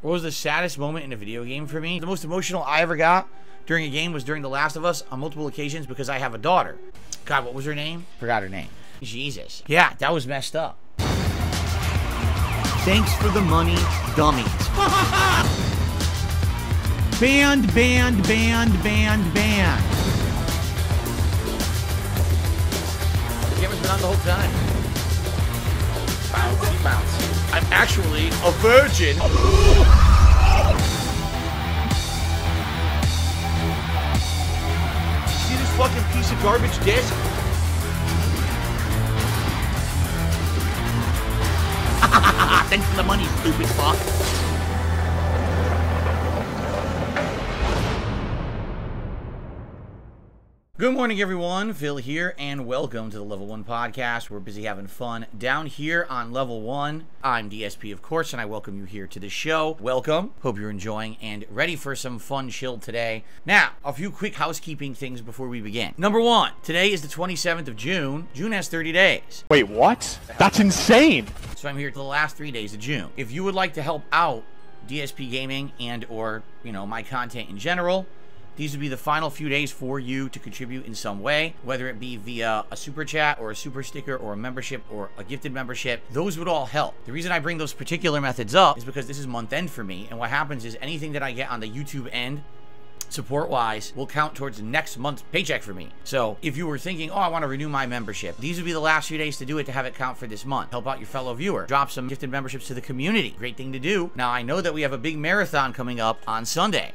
What was the saddest moment in a video game for me? The most emotional I ever got during a game was during The Last of Us on multiple occasions because I have a daughter. God, what was her name? Forgot her name. Jesus. Yeah, that was messed up. Thanks for the money, dummies. Band. The camera's been on the whole time. Bouncy. I'm actually a virgin. See this fucking piece of garbage disc? Thanks for the money, stupid fuck. Good morning, everyone. Phil here, and welcome to the Level 1 Podcast. We're busy having fun down here on Level 1. I'm DSP, of course, and I welcome you here to the show. Welcome. Hope you're enjoying and ready for some fun chill today. Now, a few quick housekeeping things before we begin. Number one, today is the 27th of June. June has 30 days. Wait, what? That's insane. So I'm here to the last 3 days of June. If you would like to help out DSP Gaming and or, my content in general, these would be the final few days for you to contribute in some way, whether it be via a super chat or a super sticker or a membership or a gifted membership. Those would all help. The reason I bring those particular methods up is because this is month end for me, and what happens is anything that I get on the YouTube end support-wise will count towards next month's paycheck for me. So if you were thinking, oh, I want to renew my membership, these would be the last few days to do it, to have it count for this month. Help out your fellow viewer. Drop some gifted memberships to the community. Great thing to do. Now, I know that we have a big marathon coming up on Sunday.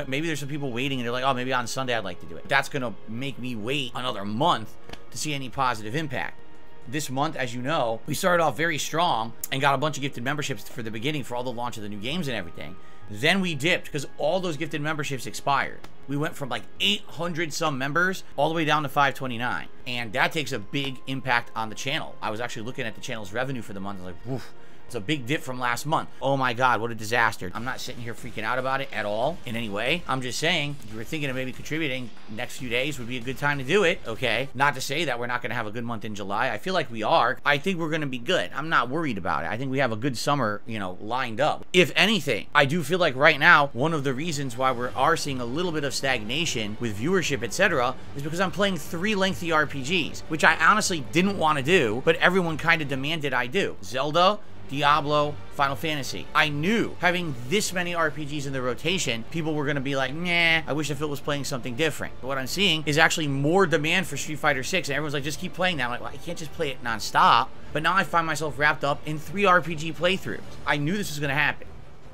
Maybe there's some people waiting and they're like, oh, maybe on Sunday I'd like to do it. That's going to make me wait another month to see any positive impact. This month, as you know, we started off very strong and got a bunch of gifted memberships for the beginning for all the launch of the new games and everything. Then we dipped because all those gifted memberships expired. We went from like 800 some members all the way down to 529. And that takes a big impact on the channel. I was actually looking at the channel's revenue for the month. I was like, woof. It's a big dip from last month. Oh my God, what a disaster. I'm not sitting here freaking out about it at all in any way. I'm just saying, if you were thinking of maybe contributing, next few days would be a good time to do it, okay? Not to say that we're not gonna have a good month in July. I feel like we are. I think we're gonna be good. I'm not worried about it. I think we have a good summer, lined up. If anything, I do feel like right now, one of the reasons why we are seeing a little bit of stagnation with viewership, etc., is because I'm playing 3 lengthy RPGs, which I honestly didn't want to do, but everyone kind of demanded I do. Zelda, Diablo, Final Fantasy. I knew having this many RPGs in the rotation, people were going to be like, nah, I wish Phil was playing something different. But what I'm seeing is actually more demand for Street Fighter 6, and everyone's like, just keep playing that. I'm like, well, I can't just play it nonstop. But now I find myself wrapped up in 3 RPG playthroughs. I knew this was going to happen,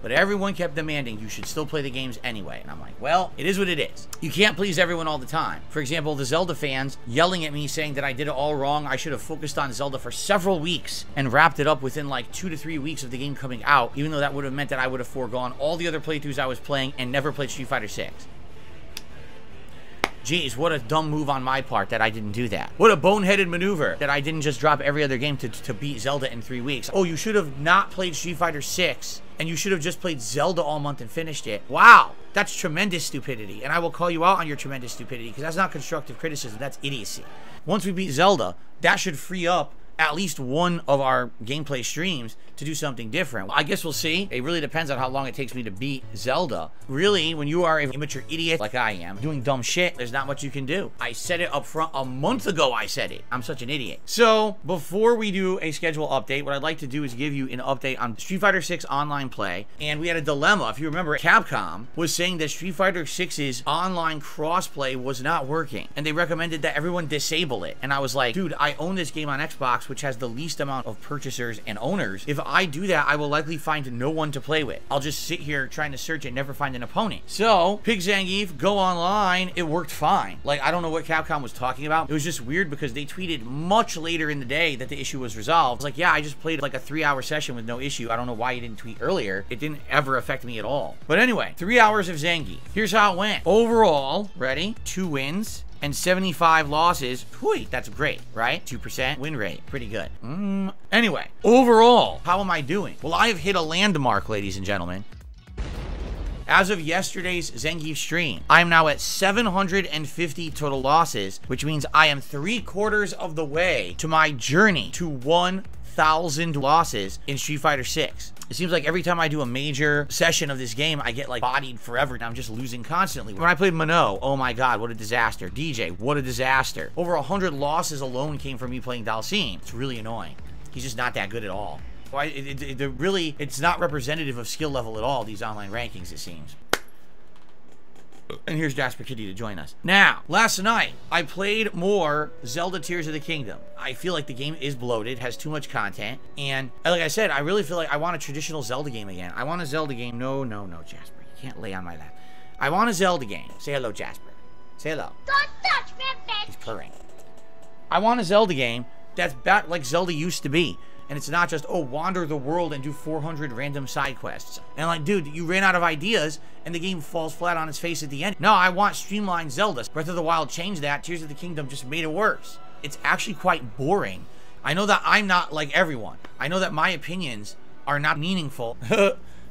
but everyone kept demanding you should still play the games anyway. And I'm like, well, it is what it is. You can't please everyone all the time. For example, the Zelda fans yelling at me saying that I did it all wrong. I should have focused on Zelda for several weeks and wrapped it up within like 2 to 3 weeks of the game coming out, even though that would have meant that I would have foregone all the other playthroughs I was playing and never played Street Fighter 6. Geez, what a dumb move on my part that I didn't do that. What a boneheaded maneuver that I didn't just drop every other game to beat Zelda in 3 weeks. Oh, you should have not played Street Fighter 6 and you should have just played Zelda all month and finished it. Wow, that's tremendous stupidity. And I will call you out on your tremendous stupidity because that's not constructive criticism, that's idiocy. Once we beat Zelda, that should free up at least one of our gameplay streams to do something different. I guess we'll see. It really depends on how long it takes me to beat Zelda. Really, when you are an immature idiot like I am, doing dumb shit, there's not much you can do. I said it up front a month ago. I said it. I'm such an idiot. So before we do a schedule update, what I'd like to do is give you an update on Street Fighter 6 online play. And we had a dilemma. If you remember, Capcom was saying that Street Fighter 6's online crossplay was not working, and they recommended that everyone disable it. And I was like, dude, I own this game on Xbox, which has the least amount of purchasers and owners. If I do that, I will likely find no one to play with. I'll just sit here trying to search and never find an opponent. So, Pig Zangief, go online. It worked fine. Like, I don't know what Capcom was talking about. It was just weird because they tweeted much later in the day that the issue was resolved. I was like, yeah, I just played like a 3-hour session with no issue. I don't know why you didn't tweet earlier. It didn't ever affect me at all. But anyway, 3 hours of Zangief. Here's how it went. Overall, ready? 2 wins and 75 losses. Whew, that's great, right? 2% win rate. Pretty good. Anyway, overall, how am I doing? Well, I have hit a landmark, ladies and gentlemen. As of yesterday's Zangief stream, I am now at 750 total losses, which means I am 3/4 of the way to my journey to 1,000 losses in Street Fighter 6. It seems like every time I do a major session of this game, I get like bodied forever and I'm just losing constantly. When I played Minot, oh my god, what a disaster. DJ, what a disaster. Over 100 losses alone came from me playing Dhalsim. It's really annoying. He's just not that good at all. It's not representative of skill level at all, these online rankings, it seems. And here's Jasper Kitty to join us. Now, last night, I played more Zelda Tears of the Kingdom. I feel like the game is bloated, has too much content, and like I said, I really feel like I want a traditional Zelda game again. I want a Zelda game. No, Jasper. You can't lay on my lap. I want a Zelda game. Say hello, Jasper. Say hello. Don't touch me, bitch. He's purring. I want a Zelda game that's back like Zelda used to be. And it's not just, oh, wander the world and do 400 random side quests. And like, dude, you ran out of ideas and the game falls flat on its face at the end. No, I want streamlined Zelda. Breath of the Wild changed that. Tears of the Kingdom just made it worse. It's actually quite boring. I know that I'm not like everyone. I know that my opinions are not meaningful.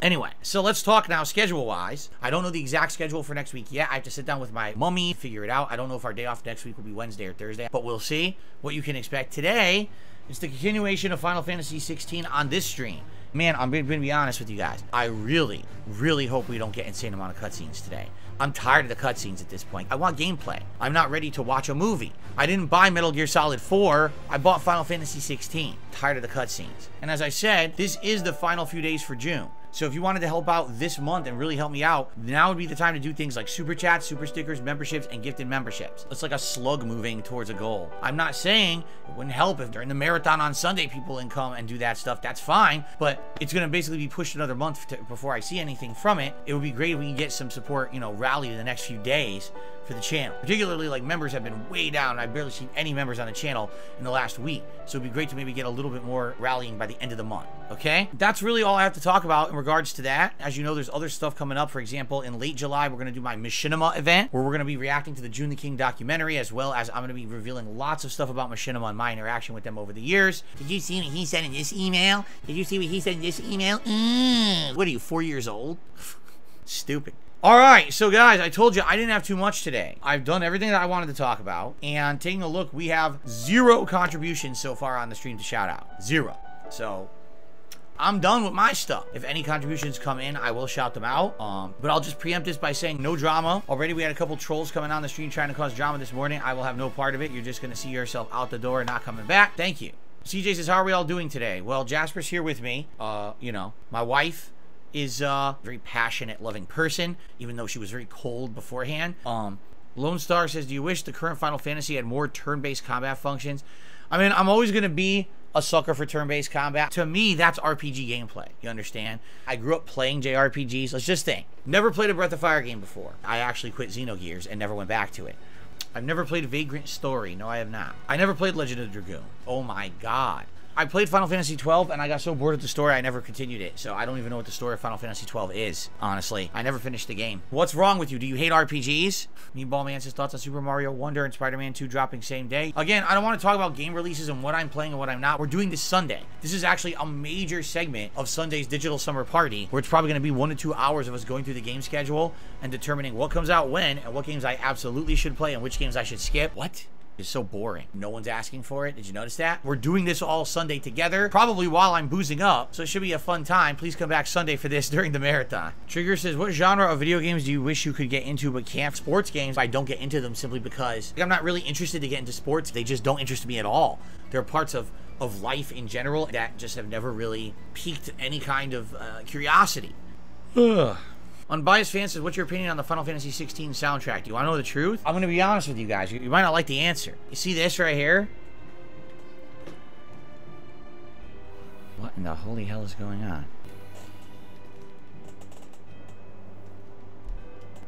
Anyway, so let's talk now schedule-wise. I don't know the exact schedule for next week yet. I have to sit down with my mummy, figure it out. I don't know if our day off next week will be Wednesday or Thursday, but we'll see what you can expect today. It's the continuation of Final Fantasy 16 on this stream. Man, I'm going to be honest with you guys. I really, really hope we don't get insane amount of cutscenes today. I'm tired of the cutscenes at this point. I want gameplay. I'm not ready to watch a movie. I didn't buy Metal Gear Solid 4. I bought Final Fantasy 16. Tired of the cutscenes. And as I said, this is the final few days for June. So if you wanted to help out this month and really help me out, now would be the time to do things like super chats, super stickers, memberships, and gifted memberships. It's like a slug moving towards a goal. I'm not saying it wouldn't help if during the marathon on Sunday people can come and do that stuff. That's fine, but it's going to basically be pushed another month before I see anything from it. It would be great if we can get some support, you know, rally in the next few days for the channel. Particularly, like, members have been way down. I've barely seen any members on the channel in the last week. So it'd be great to maybe get a little bit more rallying by the end of the month. Okay? That's really all I have to talk about in regards to that. As you know, there's other stuff coming up. For example, in late July, we're going to do my Machinima event, where we're going to be reacting to the June the King documentary, as well as I'm going to be revealing lots of stuff about Machinima and my interaction with them over the years. Did you see what he said in this email? Did you see what he said in this email? What are you, 4 years old? Stupid. Alright, so guys, I told you I didn't have too much today. I've done everything that I wanted to talk about, and taking a look, we have 0 contributions so far on the stream to shout out. 0. So, I'm done with my stuff. If any contributions come in, I will shout them out. But I'll just preempt this by saying no drama. Already we had a couple trolls coming on the stream trying to cause drama this morning. I will have no part of it. You're just going to see yourself out the door and not coming back. Thank you. CJ says, how are we all doing today? Well, Jasper's here with me. You know, my wife is a very passionate, loving person, even though she was very cold beforehand. Lone Star says, do you wish the current Final Fantasy had more turn-based combat functions? I mean, I'm always going to be a sucker for turn-based combat. To me, that's RPG gameplay. You understand? I grew up playing JRPGs. Let's just think. Never played a Breath of Fire game before. I actually quit Xenogears and never went back to it. I've never played Vagrant Story. No, I have not. I never played Legend of Dragoon. Oh my god. I played Final Fantasy 12 and I got so bored with the story I never continued it. So I don't even know what the story of Final Fantasy 12 is, honestly. I never finished the game. What's wrong with you? Do you hate RPGs? Meatball Man says thoughts on Super Mario Wonder and Spider-Man 2 dropping same day. Again, I don't want to talk about game releases and what I'm playing and what I'm not. We're doing this Sunday. This is actually a major segment of Sunday's Digital Summer Party, where it's probably going to be 1 to 2 hours of us going through the game schedule and determining what comes out when and what games I absolutely should play and which games I should skip. What? It's so boring. No one's asking for it. Did you notice that? We're doing this all Sunday together, probably while I'm boozing up, so it should be a fun time. Please come back Sunday for this during the marathon. Trigger says, what genre of video games do you wish you could get into but can't? Sports games. I don't get into them simply because I'm not really interested to get into sports. They just don't interest me at all. There are parts of life in general that just have never really piqued any kind of curiosity. Ugh. Unbiased Fan says, what's your opinion on the Final Fantasy 16 soundtrack? Do you want to know the truth? I'm going to be honest with you guys. You might not like the answer. You see this right here? What in the holy hell is going on?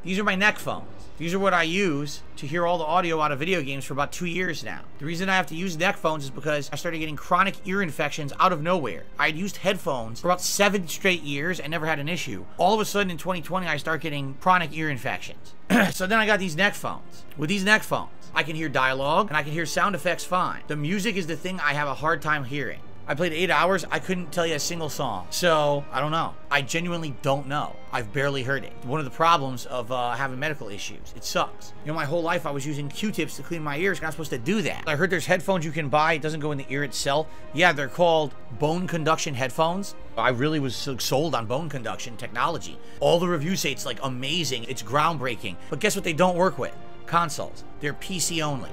These are my neck phones. These are what I use to hear all the audio out of video games for about 2 years now. The reason I have to use neck phones is because I started getting chronic ear infections out of nowhere. I had used headphones for about 7 straight years and never had an issue. All of a sudden in 2020, I start getting chronic ear infections. So then I got these neck phones. With these neck phones, I can hear dialogue and I can hear sound effects fine. The music is the thing I have a hard time hearing. I played 8 hours. I couldn't tell you a single song. So, I don't know. I genuinely don't know. I've barely heard it. One of the problems of having medical issues. It sucks. You know, my whole life I was using Q-tips to clean my ears. You're not supposed to do that. I heard there's headphones you can buy. It doesn't go in the ear itself. Yeah, they're called bone conduction headphones. I really was sold on bone conduction technology. All the reviews say it's like amazing. It's groundbreaking. But guess what they don't work with? Consoles. They're PC only.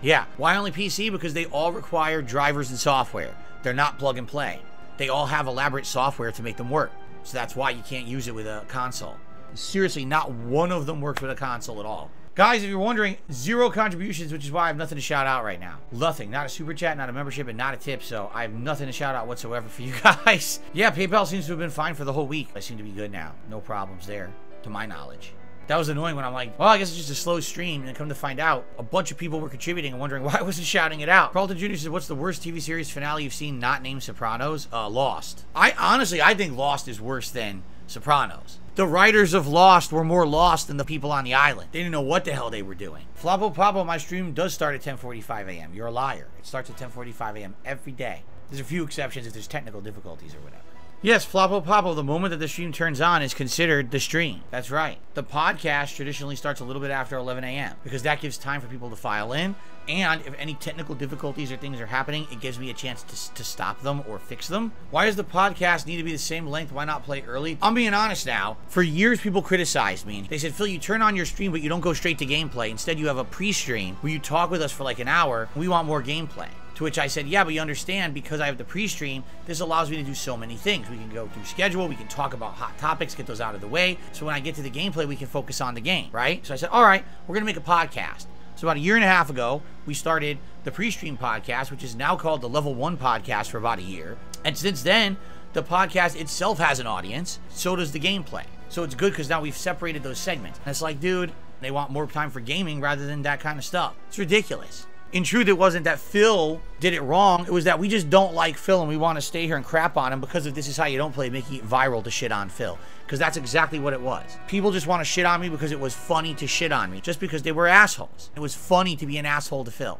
Yeah. Why only PC? Because they all require drivers and software. They're not plug and play. They all have elaborate software to make them work. So that's why you can't use it with a console. Seriously, not one of them works with a console at all. Guys, if you're wondering, 0 contributions, which is why I have nothing to shout out right now. Nothing. Not a super chat, not a membership, and not a tip. So I have nothing to shout out whatsoever for you guys. Yeah, PayPal seems to have been fine for the whole week. I seem to be good now. No problems there, to my knowledge. That was annoying when I'm like, well, I guess it's just a slow stream. And then come to find out, a bunch of people were contributing and wondering why I wasn't shouting it out. Carlton Jr. says, what's the worst TV series finale you've seen not named Sopranos? Lost. I think Lost is worse than Sopranos. The writers of Lost were more lost than the people on the island. They didn't know what the hell they were doing. Floppo Pablo, my stream does start at 10:45 a.m. You're a liar. It starts at 10:45 a.m. every day. There's a few exceptions if there's technical difficulties or whatever. Yes, Floppo Pablo, the moment that the stream turns on is considered the stream. That's right. The podcast traditionally starts a little bit after 11 a.m. because that gives time for people to file in. And if any technical difficulties or things are happening, it gives me a chance to stop them or fix them. Why does the podcast need to be the same length? Why not play early? I'm being honest now. For years, people criticized me. They said, Phil, you turn on your stream, but you don't go straight to gameplay. Instead, you have a pre-stream where you talk with us for like an hour. And we want more gameplay. To which I said, yeah, but you understand, because I have the pre-stream, this allows me to do so many things. We can go through schedule, we can talk about hot topics, get those out of the way. So when I get to the gameplay, we can focus on the game, right? So I said, all right, we're going to make a podcast. So about a year and a half ago, we started the pre-stream podcast, which is now called the Level 1 podcast for about a year. And since then, the podcast itself has an audience. So does the gameplay. So it's good because now we've separated those segments. And it's like, dude, they want more time for gaming rather than that kind of stuff. It's ridiculous. In truth, it wasn't that Phil did it wrong. It was that we just don't like Phil and we want to stay here and crap on him because of This Is How You Don't Play, making it viral to shit on Phil. Because that's exactly what it was. People just want to shit on me because it was funny to shit on me. Just because they were assholes. It was funny to be an asshole to Phil.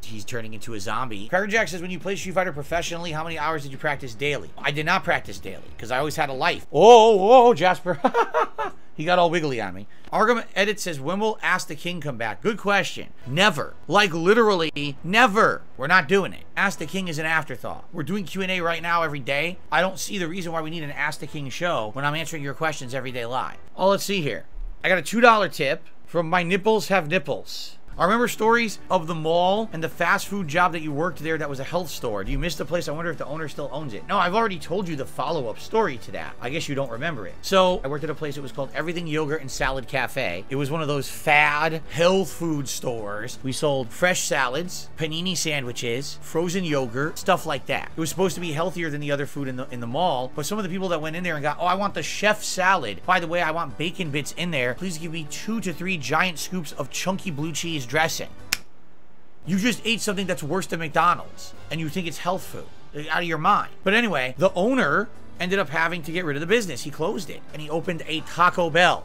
He's turning into a zombie. Cracker Jack says, when you play Street Fighter professionally, how many hours did you practice daily? I did not practice daily because I always had a life. Oh, Jasper. He got all wiggly on me. Argument Edit says, when will Ask the King come back? Good question. Never. Like literally never. We're not doing it. Ask the King is an afterthought. We're doing Q&A right now every day. I don't see the reason why we need an Ask the King show when I'm answering your questions every day live. Oh, let's see here. I got a $2 tip from My Nipples Have Nipples. I remember stories of the mall and the fast food job that you worked there that was a health store. Do you miss the place? I wonder if the owner still owns it. No, I've already told you the follow-up story to that. I guess you don't remember it. So I worked at a place that was called Everything Yogurt and Salad Cafe. It was one of those fad health food stores. We sold fresh salads, panini sandwiches, frozen yogurt, stuff like that. It was supposed to be healthier than the other food in the mall, but some of the people that went in there and got, oh, I want the chef salad. By the way, I want bacon bits in there. Please give me 2 to 3 giant scoops of chunky blue cheese dressing. You just ate something that's worse than McDonald's and you think it's health food. Out of your mind. But anyway, the owner ended up having to get rid of the business. He closed it and he opened a Taco Bell.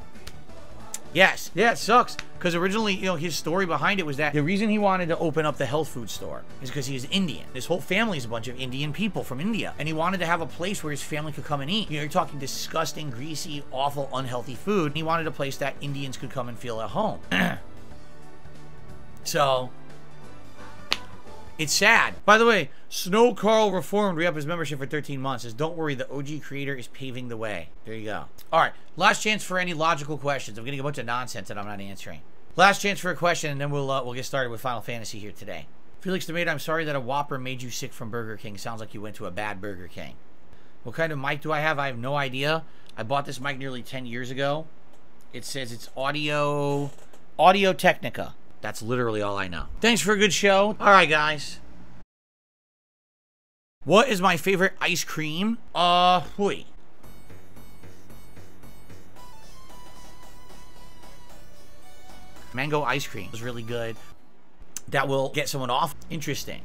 Yes. Yeah, it sucks. Because originally, you know, his story behind it was that the reason he wanted to open up the health food store is because he is Indian. His whole family is a bunch of Indian people from India. And he wanted to have a place where his family could come and eat. You know, you're talking disgusting, greasy, awful, unhealthy food. And he wanted a place that Indians could come and feel at home. So, it's sad. By the way, Snow Carl Reformed re-up his membership for 13 months. Says, don't worry, the OG creator is paving the way. There you go. All right, last chance for any logical questions. I'm getting a bunch of nonsense that I'm not answering. Last chance for a question, and then we'll get started with Final Fantasy here today. Felix Tomato, I'm sorry that a Whopper made you sick from Burger King. Sounds like you went to a bad Burger King. What kind of mic do I have? I have no idea. I bought this mic nearly 10 years ago. It says it's Audio Technica. That's literally all I know. Thanks for a good show. All right, guys. What is my favorite ice cream? Mango ice cream is really good. That will get someone off. Interesting.